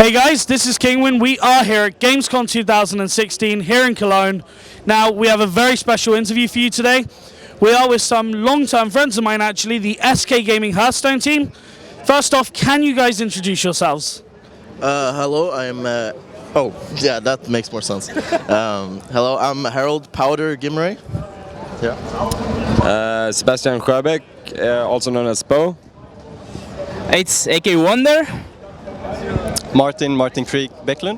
Hey guys, this is Kinguin. We are here at Gamescom 2016 here in Cologne. Now, we have a very special interview for you today. We are with some long-term friends of mine actually, the SK Gaming Hearthstone team. First off, can you guys introduce yourselves? Hello, I'm. Oh, yeah, that makes more sense. Hello, I'm Harold Powder Gimray. Yeah. Sebastian Sjöbeck, also known as Bo. It's AK Wonder. Martin Creek Becklund.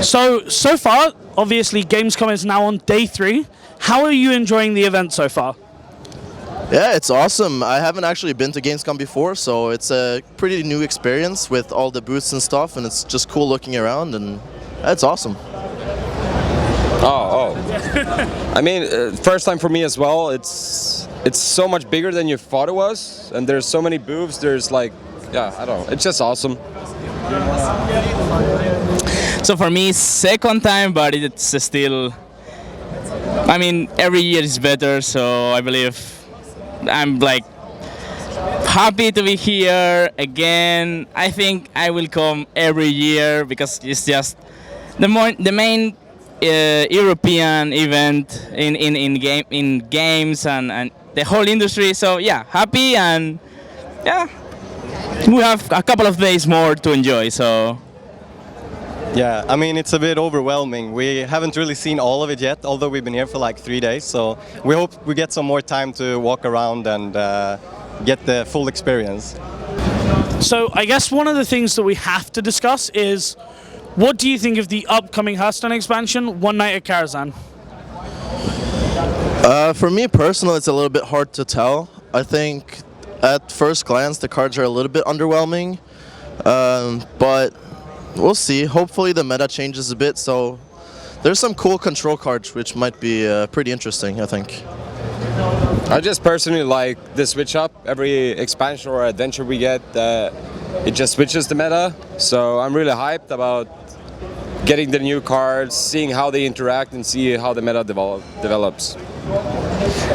So far, obviously Gamescom is now on day 3. How are you enjoying the event so far? Yeah, it's awesome. I haven't actually been to Gamescom before, so it's a pretty new experience with all the booths and stuff, and it's just cool looking around, and it's awesome. Oh. I mean, first time for me as well. It's so much bigger than you thought it was, and there's so many booths. There's like, yeah, I don't know. It's just awesome. So for me, second time, but it's still. I mean, every year is better. So I believe I'm like happy to be here again. I think I will come every year because it's just the main European event in games and the whole industry. So yeah, happy, and yeah, we have a couple of days more to enjoy. So Yeah, I mean, it's a bit overwhelming. We haven't really seen all of it yet, although we've been here for like 3 days. So we hope we get some more time to walk around and get the full experience. So I guess one of the things that we have to discuss is, what do you think of the upcoming Hearthstone expansion, One Night at Karazhan? For me personally, it's a little bit hard to tell. I think at first glance the cards are a little bit underwhelming, but we'll see. Hopefully the meta changes a bit, so there's some cool control cards which might be pretty interesting, I think. I just personally like the switch up. Every expansion or adventure we get, it just switches the meta. So I'm really hyped about getting the new cards, seeing how they interact, and see how the meta develops.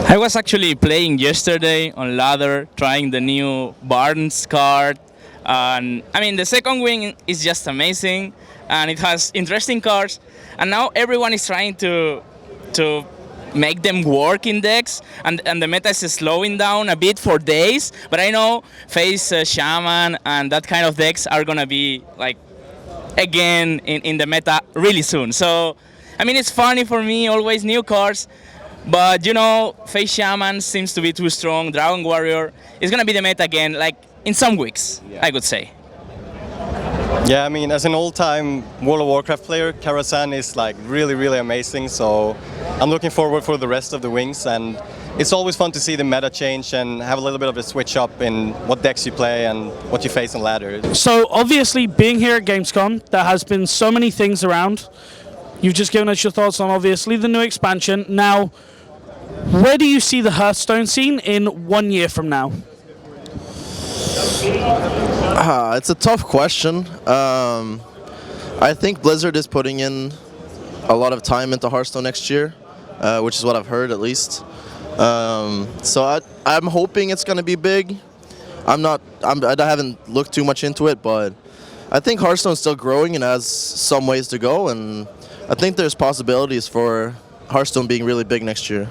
I was actually playing yesterday on ladder, trying the new Barnes card. And I mean, the second wing is just amazing, and it has interesting cards. And now everyone is trying to make them work in decks, and the meta is slowing down a bit for days. But I know Face Shaman and that kind of decks are gonna be like again in the meta really soon. So I mean, it's funny for me, always new cards. But you know, Face Shaman seems to be too strong. Dragon Warrior is gonna be the meta again, like in some weeks, I could say. Yeah, I mean, as an old-time World of Warcraft player, Karazhan is like really amazing. So I'm looking forward for the rest of the wings, and it's always fun to see the meta change and have a little bit of a switch up in what decks you play and what you face on ladder. So obviously, being here at Gamescom, there has been so many things around. You've just given us your thoughts on obviously the new expansion. Now, where do you see the Hearthstone scene in 1 year from now? It's a tough question. I think Blizzard is putting in a lot of time into Hearthstone next year, which is what I've heard at least. So I'm hoping it's going to be big. I haven't looked too much into it, but I think Hearthstone's still growing and has some ways to go, and I think there's possibilities for Hearthstone being really big next year.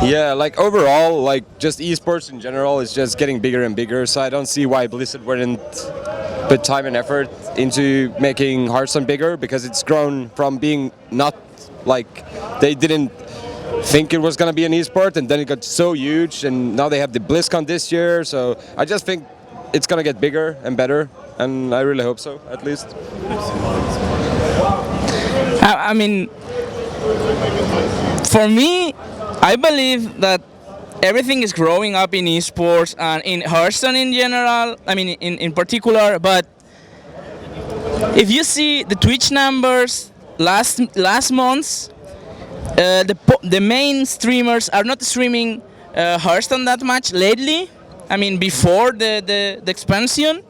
Yeah, like overall, like just esports in general is just getting bigger and bigger. So I don't see why Blizzard wouldn't put time and effort into making Hearthstone bigger, because it's grown from being not like they didn't think it was gonna be an esport, and then it got so huge, and now they have the BlizzCon this year. So I just think it's gonna get bigger and better, and I really hope so, at least. I mean, for me, I believe that everything is growing up in esports and in Hearthstone in general. I mean, in particular. But if you see the Twitch numbers last months, the main streamers are not streaming Hearthstone that much lately. I mean, before the expansion.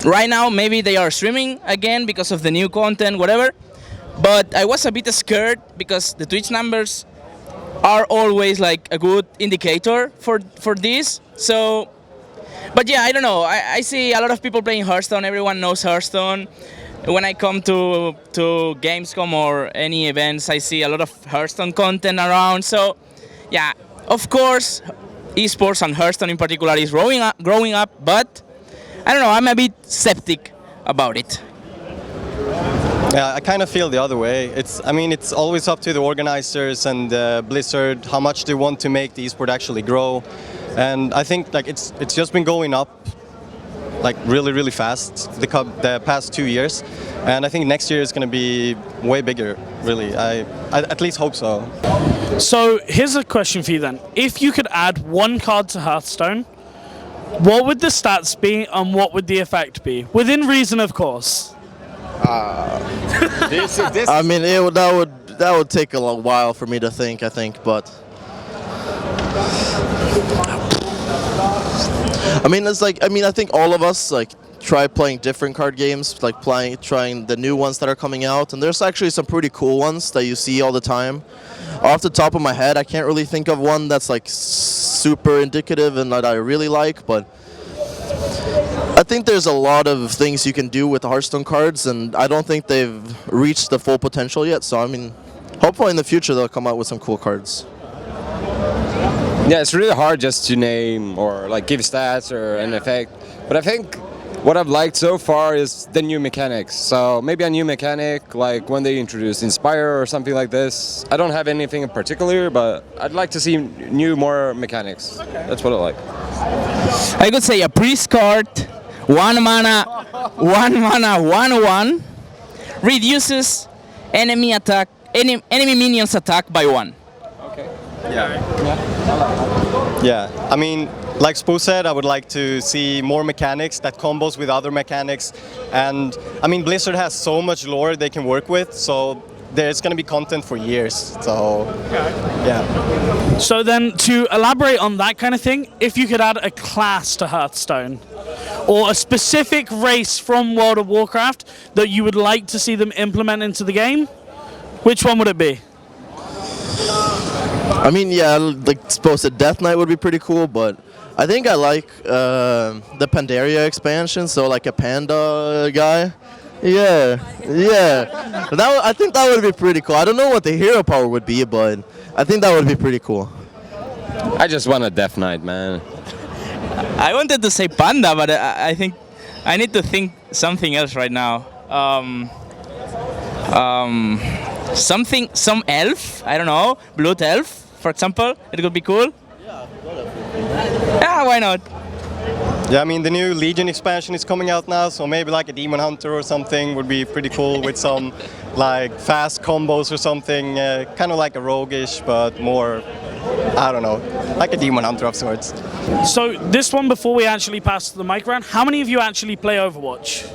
Right now, maybe they are streaming again because of the new content, whatever. But I was a bit scared because the Twitch numbers are always like a good indicator for this. So But yeah, I don't know. I see a lot of people playing Hearthstone. Everyone knows Hearthstone. When I come to Gamescom or any events, I see a lot of Hearthstone content around. So, yeah, of course, esports and Hearthstone in particular is growing up. But I don't know. I'm a bit skeptic about it. Yeah, I kind of feel the other way. I mean, it's always up to the organizers and Blizzard how much they want to make the esport actually grow. And I think like it's just been going up like really fast the past 2 years, and I think next year is going to be way bigger. Really, I at least hope so. So here's a question for you then. If you could add one card to Hearthstone, what would the stats be and what would the effect be? Within reason, of course. I mean, that would take a long while for me to think. I think, but I mean, I think all of us like try playing different card games, like trying the new ones that are coming out, and there's actually some pretty cool ones that you see all the time. Off the top of my head, I can't really think of one that's like super indicative and that I really like, but I think there's a lot of things you can do with the Hearthstone cards, and I don't think they've reached the full potential yet. So I mean, hopefully in the future they'll come out with some cool cards. Yeah, it's really hard just to name or like give stats or an effect. But I think what I've liked so far is the new mechanics. So maybe a new mechanic, like when they introduce Inspire or something like this. I don't have anything in particular, but I'd like to see more mechanics. Okay. That's what I like. I could say a priest card, 1 mana, 1/1, reduces enemy minions attack by 1. Okay. Yeah, I mean, like Spoo said, I would like to see more mechanics that combos with other mechanics, and I mean, Blizzard has so much lore they can work with, so there's going to be content for years. So, yeah. So then, to elaborate on that kind of thing, if you could add a class to Hearthstone, or a specific race from World of Warcraft that you would like to see them implement into the game, which one would it be? I mean, yeah, like supposed to Death Knight would be pretty cool, but I think I like the Pandaria expansion, so like a panda guy. Yeah. I think that would be pretty cool. I don't know what the hero power would be, but I think that would be pretty cool. I just want a Death Knight, man. I wanted to say panda, but I think I need to think something else right now. Some elf, I don't know, blood elf, for example, it could be cool. Yeah, why not? Yeah, I mean, the new Legion expansion is coming out now, so maybe like a Demon Hunter or something would be pretty cool with some like fast combos or something, kind of like a roguish, but more, I don't know, like a Demon Hunter of sorts. So this one, before we actually pass the mic around, how many of you actually play Overwatch?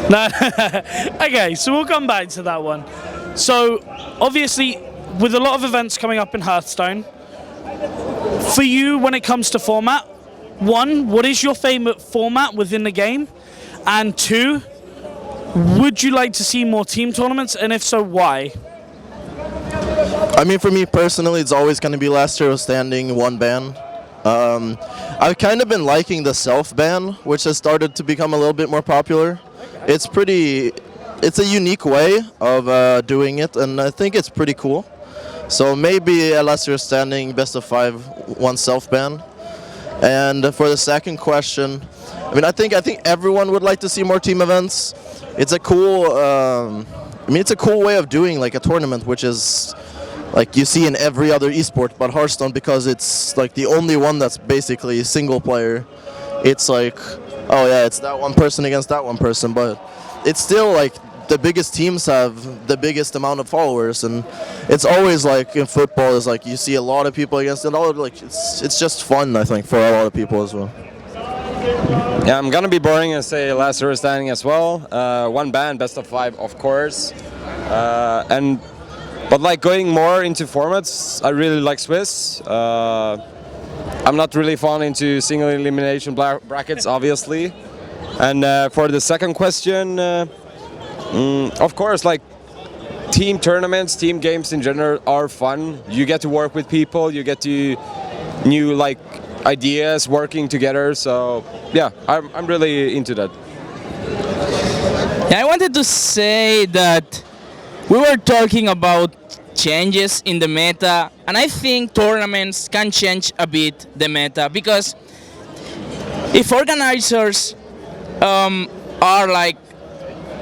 No? Okay, so we'll come back to that one. So, obviously, with a lot of events coming up in Hearthstone, for you, when it comes to format, 1, what is your favorite format within the game? And 2, would you like to see more team tournaments? And if so, why? I mean, for me personally, it's always going to be last hero standing, 1 ban. I've kind of been liking the self-ban, which has started to become a little bit more popular. It's a unique way of doing it, and I think it's pretty cool. So maybe a last hero standing, best of 5, 1 self-ban. And for the second question, I mean, I think everyone would like to see more team events. It's a cool, it's a cool way of doing like a tournament, which is like you see in every other esport but Hearthstone, because it's like the only one that's basically single player. It's like, oh yeah, it's that one person against that one person, but it's still like the biggest teams have the biggest amount of followers, and it's always like in football is like you see a lot of people against it. All like it's just fun, I think, for a lot of people as well. Yeah, I'm gonna be boring and say last hero standing as well. 1 ban, best of 5, of course. But like going more into formats, I really like Swiss. I'm not really fond into single elimination brackets, obviously. And for the second question, of course, like team tournaments, team games in general are fun. You get to work with people, you get to ideas working together. So yeah, I'm really into that. Yeah, I wanted to say that we were talking about changes in the meta, and I think tournaments can change a bit the meta, because if organizers are like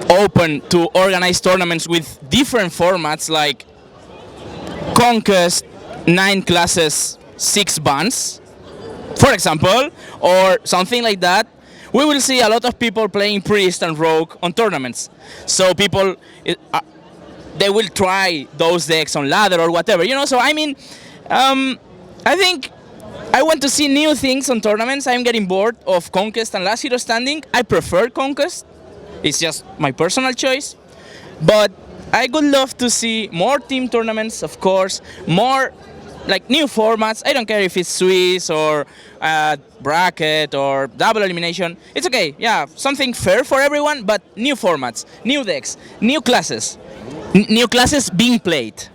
open to organize tournaments with different formats, like Conquest, 9 classes, 6 bans, for example, or something like that, we will see a lot of people playing Priest and Rogue on tournaments. So people, they will try those decks on ladder or whatever, you know. So I mean, I think I want to see new things on tournaments. I'm getting bored of Conquest and Last Hero Standing. I prefer Conquest. It's just my personal choice. But I would love to see more team tournaments, of course, more like new formats. I don't care if it's Swiss or bracket or double elimination. It's okay, yeah, something fair for everyone, but new formats, new decks, new classes. New classes being played.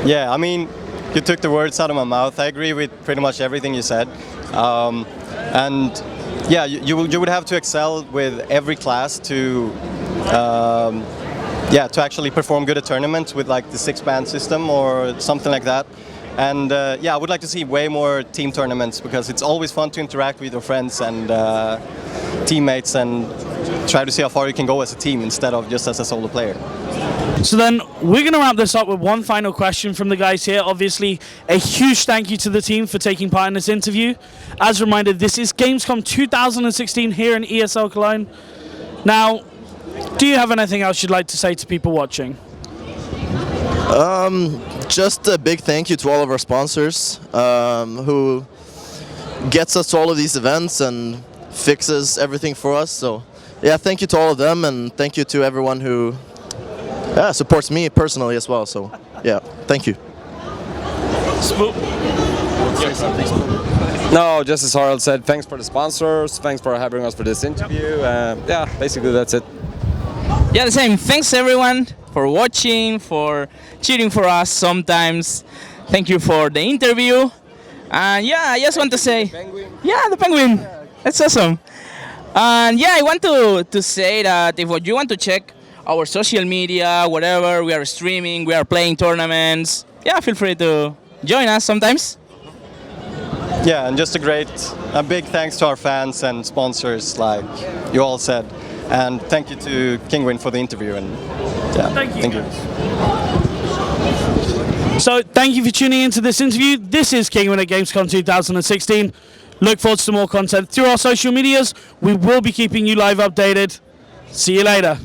Yeah, I mean, you took the words out of my mouth. I agree with pretty much everything you said. And yeah, you would have to excel with every class to to actually perform good at tournaments with like the 6-band system or something like that. And yeah, I would like to see way more team tournaments, because it's always fun to interact with your friends and teammates and try to see how far you can go as a team instead of just as a solo player. So then we're going to wrap this up with one final question from the guys here. Obviously, a huge thank you to the team for taking part in this interview. As a reminder, this is Gamescom 2016 here in ESL Cologne. Now, do you have anything else you'd like to say to people watching? Just a big thank you to all of our sponsors who gets us to all of these events and fixes everything for us. So yeah, thank you to all of them, and thank you to everyone who supports me personally as well. So yeah, thank you. No, just as Harald said, thanks for the sponsors, thanks for having us for this interview. Yeah, basically that's it. Yeah, the same. Thanks everyone for watching, for cheering for us sometimes. Thank you for the interview. And yeah, I just want to say, yeah, the penguin. That's awesome. And yeah, I want to say that if you want to check our social media, whatever, we are streaming, we are playing tournaments. Yeah, feel free to join us sometimes. Yeah, and just a big thanks to our fans and sponsors, like you all said. And thank you to Kinguin for the interview. And yeah, thank you. So thank you for tuning into this interview. This is Kinguin at Gamescom 2016. Look forward to more content through our social medias. We will be keeping you live updated. See you later.